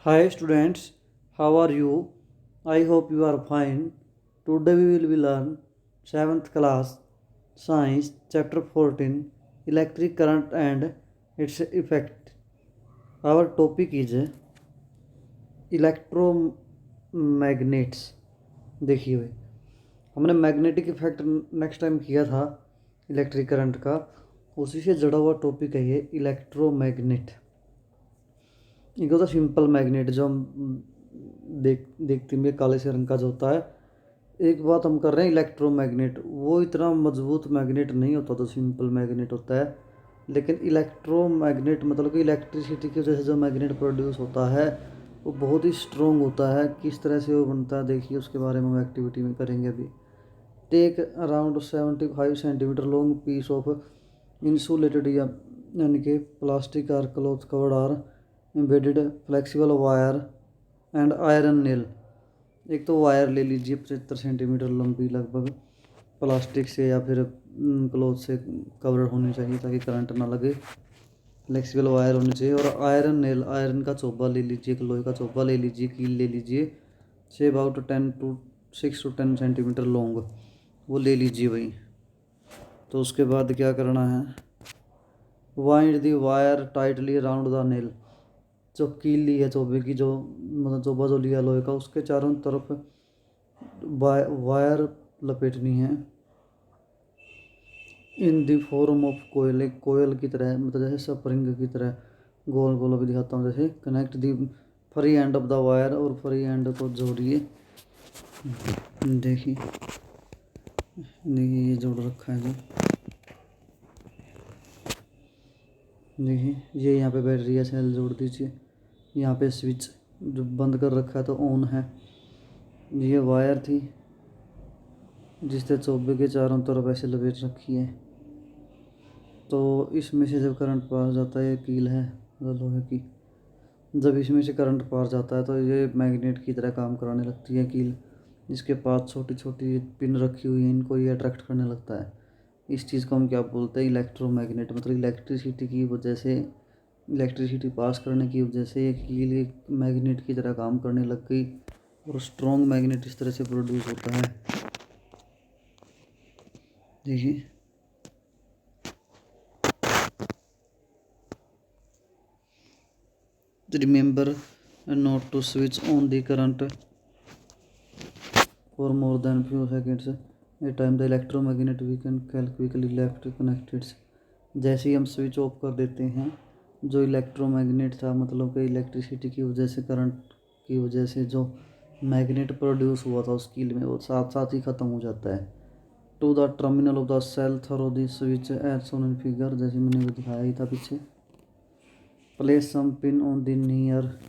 Hi students, how are you? I hope you are fine. Today we will be learn 7th class Science chapter 14 Electric current and its effect. Our topic is electromagnets. देखिए भाई, हमने magnetic effect next time किया था electric current का, उसी से जुड़ा हुआ टॉपिक है ये इलेक्ट्रोमैग्नेट। एक होता है सिंपल मैग्नेट जो हम देखते हैं काले से रंग का जो होता है। एक बात हम कर रहे हैं इलेक्ट्रोमैग्नेट, वो इतना मजबूत मैग्नेट नहीं होता तो सिंपल मैग्नेट होता है। लेकिन इलेक्ट्रोमैग्नेट मतलब कि इलेक्ट्रिसिटी की वजह से जो मैग्नेट प्रोड्यूस होता है वो बहुत ही स्ट्रॉन्ग होता है। किस तरह से वो बनता है देखिए, उसके बारे में हम एक्टिविटी में करेंगे अभी। Take around 75 centimetre long piece of insulated यानी कि plastic or cloth covered or embedded flexible wire and iron nail. एक तो वायर ले लीजिए 75 सेंटीमीटर लंबी लगभग, प्लास्टिक से या फिर क्लॉथ से कवर्ड होनी चाहिए ताकि करंट ना लगे। फ्लेक्सिबल वायर होनी चाहिए और आयरन नेल, आयरन का चोबा ले लीजिए, एक लोहे का चोबा ले लीजिए, कील ले लीजिए, say about 6 to 10 centimetre long, वो ले लीजिए भाई। तो उसके बाद क्या करना है, wind the wire tightly around the nail. जो कील ली है चोबे की, जो मतलब चोबा जो लिया लोहे का, उसके चारों तरफ वायर लपेटनी है। इन दी फॉर्म ऑफ कोयल, एक कोयल की तरह, मतलब जैसे स्प्रिंग की तरह गोल गोल अभी दिखाता हूँ जैसे। Connect the free and of the wire, और फ्री एंड को जोड़िए। देखिए देखिए ये जोड़ रखा है जो, देखिए ये यहाँ पे बैटरी है, सेल जोड़ दीजिए। यहाँ पे स्विच जो बंद कर रखा है तो ऑन है। ये वायर थी जिससे चोबे के चारों तरफ ऐसे लपेट रखी है। तो इसमें से जब करंट पास जाता है, ये कील है लोहे की, जब इसमें से करंट पार जाता है तो ये मैग्नेट की तरह काम कराने लगती है कील। जिसके पास छोटी छोटी पिन रखी हुई है, इनको ये अट्रैक्ट करने लगता है। इस चीज़ को हम क्या बोलते हैं, इलेक्ट्रोमैग्नेट। मतलब इलेक्ट्रिसिटी की वजह से, इलेक्ट्रिसिटी पास करने की वजह से ये कील एक मैग्नेट की तरह काम करने लग गई और स्ट्रॉन्ग मैग्नेट इस तरह से प्रोड्यूस होता है। देखिए remember not to switch on the current for more than few seconds a time, the electromagnet we can quickly left connected। जैसे ही हम स्विच ऑफ कर देते हैं, जो इलेक्ट्रोमैग्नेट था, मतलब कि इलेक्ट्रिसिटी की वजह से, करंट की वजह से जो मैग्नेट प्रोड्यूस हुआ था उस कील में, वो साथ साथ ही ख़त्म हो जाता है। To the terminal of the cell throw the switch as shown in figure, जैसे मैंने वो दिखाया ही था पीछे। Place some pin on the near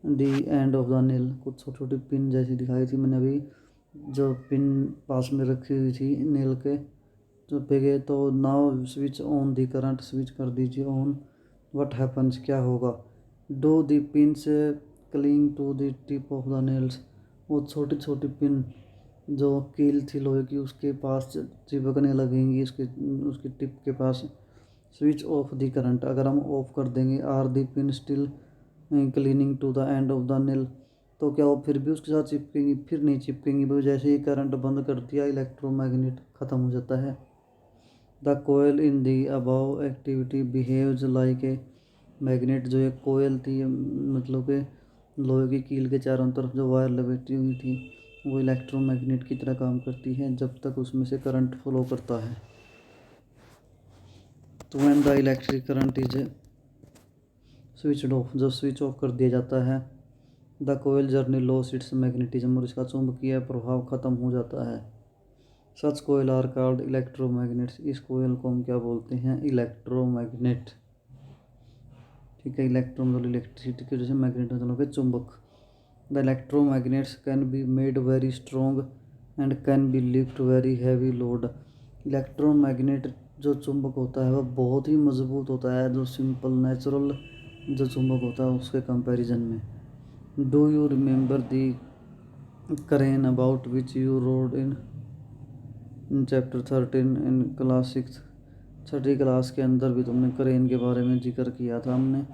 the end of the nail, कुछ छोटी छोटी पिन जैसी दिखाई थी मैंने अभी, जो पिन पास में रखी हुई थी नेल के जो पे गए। तो now switch on the current, switch कर दीजिए ऑन। व्हाट हैपन्स, क्या होगा, डू दी पिन से cling to the tip of the nails, वो छोटी छोटी पिन जो कील थी लोहे की उसके पास चिपकने लगेंगी, उसके उसकी टिप के पास। स्विच ऑफ दी करंट, अगर हम ऑफ कर देंगे, are the pin still clinging to the end of the nail, तो क्या वो फिर भी उसके साथ चिपकेंगी? फिर नहीं चिपकेंगी भाई। जैसे ही करंट बंद कर दिया, इलेक्ट्रोमैग्नेट ख़त्म हो जाता है। The coil in the above activity behaves like a magnet, जो एक कोयल थी, मतलब कि लोहे की कील के चारों तरफ जो वायर लपेटी हुई थी, वो इलेक्ट्रोमैग्नेट की तरह काम करती है जब तक उसमें से करंट फ्लो करता है। तो when the electric current is switch off, जब स्विच ऑफ कर दिया जाता है, द कोयल जर्नी लॉस इट्स मैग्नेटिज्म, और इसका चुंबकीय प्रभाव खत्म हो जाता है। Such coil are called electromagnets, इस कोयल को हम क्या बोलते हैं, इलेक्ट्रोमैग्नेट। ठीक है, इलेक्ट्रो मतलब इलेक्ट्रिसिटी की वजह से, मैग्नेट मतलब के चुंबक। The electromagnets can be made very strong and can be lift very heavy load. Electromagnet जो चुंबक होता है वह बहुत ही मजबूत होता है जो सिंपल नेचुरल जो चुंबक होता है उसके कंपैरिजन में। डू यू रिमेंबर दी करेन about which you road in chapter 13 in class 6? Chhathi class के अंदर भी तुमने करेन के बारे में जिक्र किया था हमने।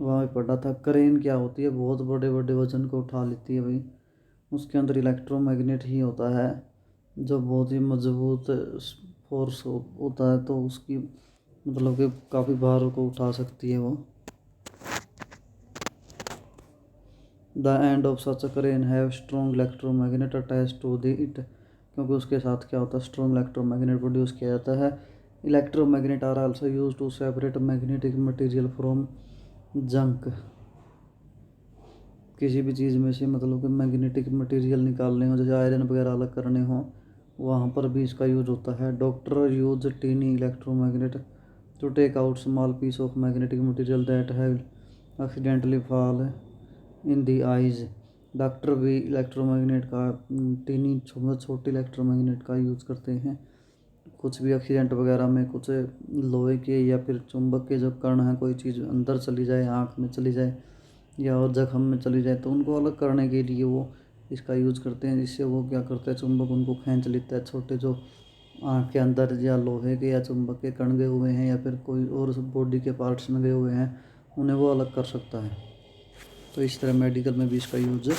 वहाँ पे पढ़ा था। क्रेन क्या होती है, बहुत बड़े बड़े वजन को उठा लेती है भाई। उसके अंदर इलेक्ट्रोमैग्नेट ही होता है जो बहुत ही मजबूत फोर्स होता है, तो उसकी मतलब कि काफ़ी भार को उठा सकती है वो। The end of such crane have strong electromagnet attach to the it, क्योंकि उसके साथ क्या होता है, स्ट्रॉन्ग इलेक्ट्रोमैग्नेट प्रोड्यूस किया जाता है। Electromagnet are also use to separate magnetic material from junk. किसी भी चीज़ में से मतलब कि मैग्नेटिक मटेरियल निकालने हो, जैसे आयरन वगैरह अलग करने हो, वहाँ पर भी इसका यूज होता है। Doctor use tiny electromagnet to take out small piece of magnetic material that have accidentally fall in the eyes. Doctor भी इलेक्ट्रोमैग्नेट का टीनी छोटे इलेक्ट्रोमैग्नेट का यूज़ करते हैं कुछ भी एक्सीडेंट वगैरह में, कुछ लोहे के या फिर चुंबक के जो कण हैं, कोई चीज़ अंदर चली जाए, आँख में चली जाए या और जख्म में चली जाए, तो उनको अलग करने के लिए वो इसका यूज़ करते हैं। जिससे वो क्या करता है, चुंबक उनको खींच लेता है। छोटे जो आँख के अंदर या लोहे के या चुंबक के कण गए हुए हैं या फिर कोई और बॉडी के पार्ट्स में गए हुए हैं, उन्हें वो अलग कर सकता है। तो इस तरह मेडिकल में भी इसका यूज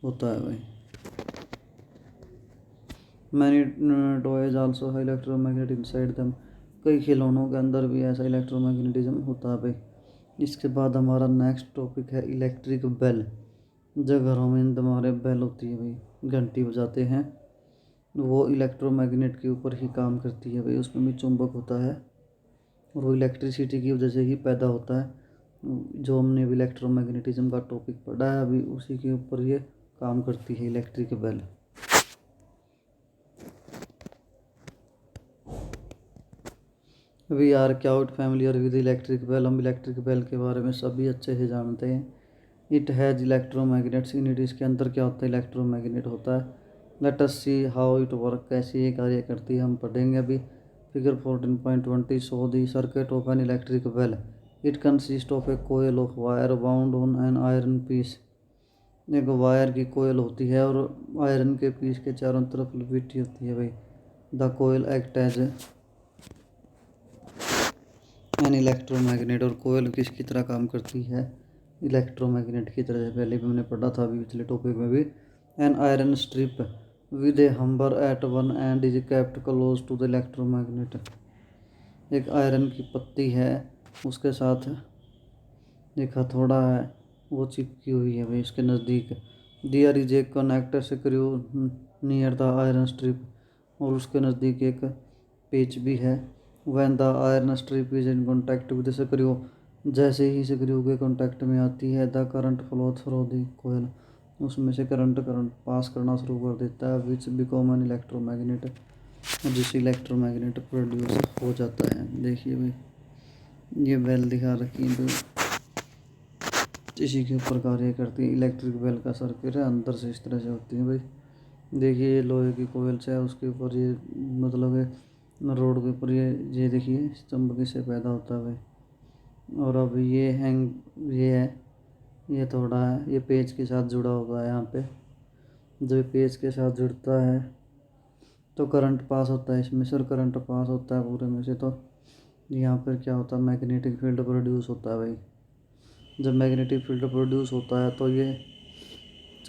होता है भाई। मैनी टॉयज आल्सो है इलेक्ट्रोमैग्नेट इनसाइड दम। कई खिलौनों के अंदर भी ऐसा इलेक्ट्रोमैग्नेटिज्म होता है भाई। इसके बाद हमारा नेक्स्ट टॉपिक है इलेक्ट्रिक बेल। जो घरों में हमारे बेल होती है भाई, घंटी बजाते हैं, वो इलेक्ट्रोमैग्नेट के ऊपर ही काम करती है भाई। उसमें भी चुंबक होता है और वो इलेक्ट्रिसिटी की वजह से ही पैदा होता है। जो हमने भी इलेक्ट्रोमैग्नेटिज्म का टॉपिक पढ़ा है अभी, उसी के ऊपर ये काम करती है electric bell. We are quite familiar with electric bell. हम इलेक्ट्रिक बेल के बारे में सभी अच्छे से जानते हैं। It has electromagnets in it. इसके अंदर क्या होता है, इलेक्ट्रोमैग्नेट होता है। Let us see how it work, कैसे ये कार्य करती है हम पढ़ेंगे अभी। Figure 14.20 show the circuit of an electric bell. It consist of a coil of wire bound on an iron piece. एक वायर की कोयल होती है और आयरन के पीस के चारों तरफ लपेटी होती है भाई। The coil act as an electromagnet. और कोयल किसकी तरह काम करती है, इलेक्ट्रोमैग्नेट की तरह। पहले भी हमने पढ़ा था, अभी पिछले टॉपिक में भी। An iron strip with a hammer at one end is kept close to the electromagnet. एक आयरन की पत्ती है, उसके साथ एक हथौड़ा है, वो चिपकी हुई है भाई इसके नज़दीक। There is a connect screw near the iron strip. और उसके नज़दीक एक पेच भी है। When the iron strip is in contact with screw. जैसे ही स्क्रू के कॉन्टैक्ट में आती है, the current flow through the coil. उसमें से करंट पास करना शुरू कर देता है, विच बिकॉम एन इलेक्ट्रोमैग्नेट। जिससे इलेक्ट्रोमैग्नेट प्रोड्यूस हो जाता है। देखिए भाई, ये बेल दिखा रखी है तो इसी के ऊपर कार्य करती है। इलेक्ट्रिक बेल का सर्किट है, अंदर से इस तरह से होती है भाई। देखिए ये लोहे की कोयल से है, उसके ऊपर ये मतलब है रोड के ऊपर ये देखिए चुंबक से पैदा होता है भाई। और अब ये ये है, ये थोड़ा है, ये पेज के साथ जुड़ा हुआ है। यहाँ पे जब ये पेज के साथ जुड़ता है तो करंट पास होता है इसमें से, और करंट पास होता है पूरे में से, तो यहाँ पर क्या होता है, मैग्नेटिक फील्ड प्रोड्यूस होता है भाई। जब मैग्नेटिक फील्ड प्रोड्यूस होता है तो ये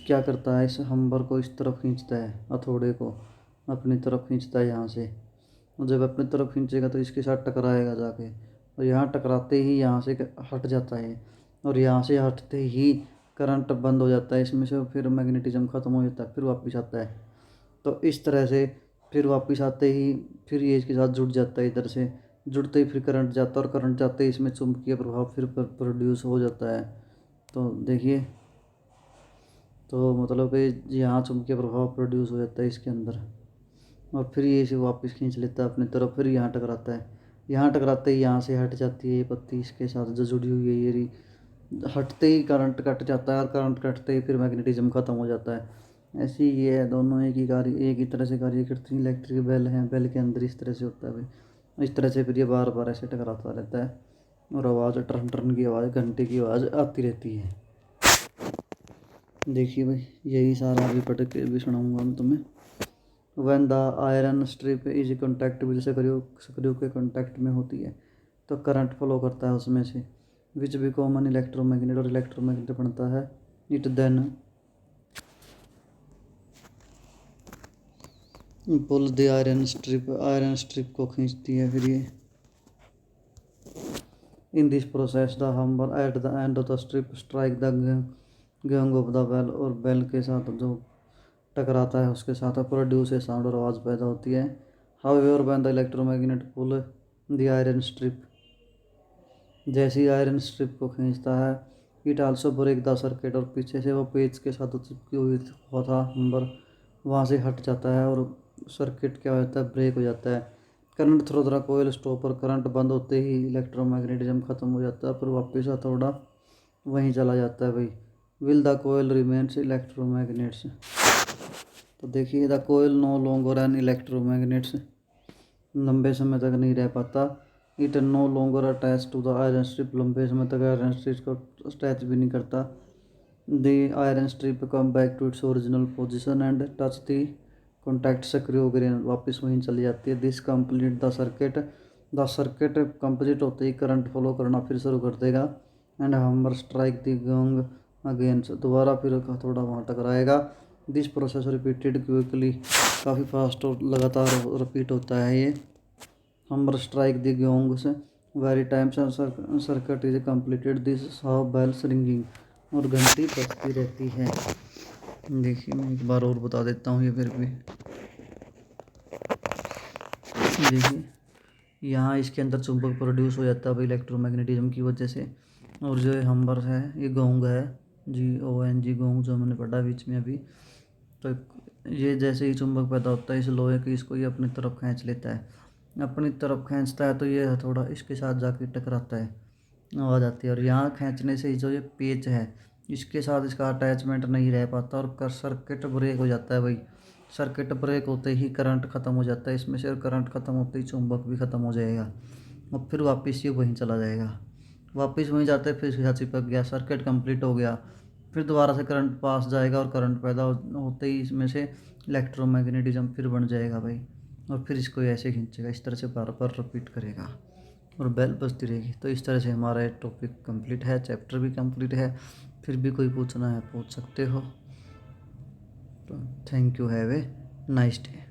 क्या करता है, इस हम्बर को इस तरफ खींचता है, हथौड़े को अपनी तरफ खींचता है यहाँ से। और जब अपनी तरफ खींचेगा तो इसके साथ टकराएगा जाके, और यहाँ टकराते ही यहाँ से हट जाता है, और यहाँ से हटते ही करंट बंद हो जाता है इसमें से, फिर मैग्नेटिज्म ख़त्म हो जाता है, फिर वापस आता है। तो इस तरह से फिर वापस आते ही फिर ये इसके साथ जुड़ जाता है, इधर से जुड़ते ही फिर करंट जाता है, और करंट जाते ही इसमें चुंबकीय प्रभाव फिर प्रोड्यूस हो जाता है। तो देखिए, तो मतलब कि यहाँ चुंबकीय प्रभाव प्रोड्यूस हो जाता है इसके अंदर, और फिर ये इसे वापस खींच लेता है अपनी तरफ, फिर यहाँ टकराता है। यहाँ टकराते ही यहाँ से हट जाती है ये पत्ती इसके साथ जो जुड़ी हुई है ये रही। हटते ही करंट कट जाता है, और करंट कटते ही फिर मैग्नेटिज्म ख़त्म हो जाता है। ऐसे ही ये है, दोनों एक ही तरह से कार्य करती हैं। इलेक्ट्रिक बेल है, बेल के अंदर इस तरह से होता है भाई। इस तरह से फिर ये बार बार ऐसे टकराता रहता है, और आवाज़ टर्न टर्न की आवाज़, घंटे की आवाज़ आती रहती है। देखिए भाई, यही सारा अभी पढ़ के भी सुनाऊंगा मैं तुम्हें। When the iron strip is contact with screw, screw के कॉन्टैक्ट में होती है तो करंट फ्लो करता है उसमें से। विच भी कॉमन इलेक्ट्रोमैग्नेट और इलेक्ट्रोमैग्नेट बनता है। It then pull the iron strip को खींचती है। फिर ये in this process the hammer at the end of the strip strike the gong of the bell, और बेल के साथ जो टकराता है उसके साथ प्रोड्यूस ए साउंड, और आवाज़ पैदा होती है। However when the electromagnet pull the iron strip, जैसे ही आयरन स्ट्रिप को खींचता है, it also break the circuit, और पीछे से वो पेज के साथ चिपकी हुआ था नंबर वहाँ से हट जाता है और सर्किट क्या होता है, ब्रेक हो जाता है। Current through the coil stop, और करंट बंद होते ही इलेक्ट्रोमैग्नेटिज्म ख़त्म हो जाता है, फिर वापस हथौड़ा वहीं चला जाता है भाई। Will the coil remains electromagnets, तो देखिए the coil no longer an electromagnets, लंबे समय तक नहीं रह पाता। It no longer attach to the iron strip, लंबे समय तक आयरन स्ट्रिप को अटैच भी नहीं करता। The iron strip come back to its original position and touch the contact सक्रिय होकर वापस वहीं चली जाती है। This complete the circuit complete होते ही करंट फॉलो करना फिर शुरू कर देगा। एंड हमर स्ट्राइक द गंग अगेन, दोबारा फिर थोड़ा वहाँ टकराएगा। दिस प्रोसेस रिपीटेड क्विकली, काफ़ी फास्ट और लगातार रिपीट होता है ये। Hammer strike the gongs very times circuit is completed, this how bells ringing, और घंटी बजती रहती है। देखिए मैं एक बार और बता देता हूँ ये फिर भी। देखिए यहाँ इसके अंदर चुंबक प्रोड्यूस हो जाता है भाई इलेक्ट्रोमैग्नेटिज्म की वजह से, और जो ये हम्बर है ये गोंग है, GONG गोंग, जो मैंने पढ़ा बीच में अभी। तो ये जैसे ही चुंबक पैदा होता है इस लोहे की, इसको ये अपनी तरफ खींच लेता है। अपनी तरफ खींचता है तो ये हथौड़ा इसके साथ जाके टकराता है, आवाज़ आती है। और यहाँ खींचने से जो ये पेच है इसके साथ इसका अटैचमेंट नहीं रह पाता, और सर्किट ब्रेक हो जाता है भाई। सर्किट ब्रेक होते ही करंट ख़त्म हो जाता है इसमें से, और करंट ख़त्म होते ही चुंबक भी ख़त्म हो जाएगा, और फिर वापस ये वहीं चला जाएगा। वापस वहीं जाते फिर यहाँ चिपक गया, सर्किट कंप्लीट हो गया, फिर दोबारा से करंट पास जाएगा, और करंट पैदा होते ही इसमें से इलेक्ट्रोमैग्नेटिज्म फिर बन जाएगा भाई, और फिर इसको ऐसे खींचेगा, इस तरह से बार बार रिपीट करेगा और बेल बजती रहेगी। तो इस तरह से हमारा टॉपिक कंप्लीट है, चैप्टर भी कंप्लीट है। फिर भी कोई पूछना है पूछ सकते हो। तो thank you, have a nice day.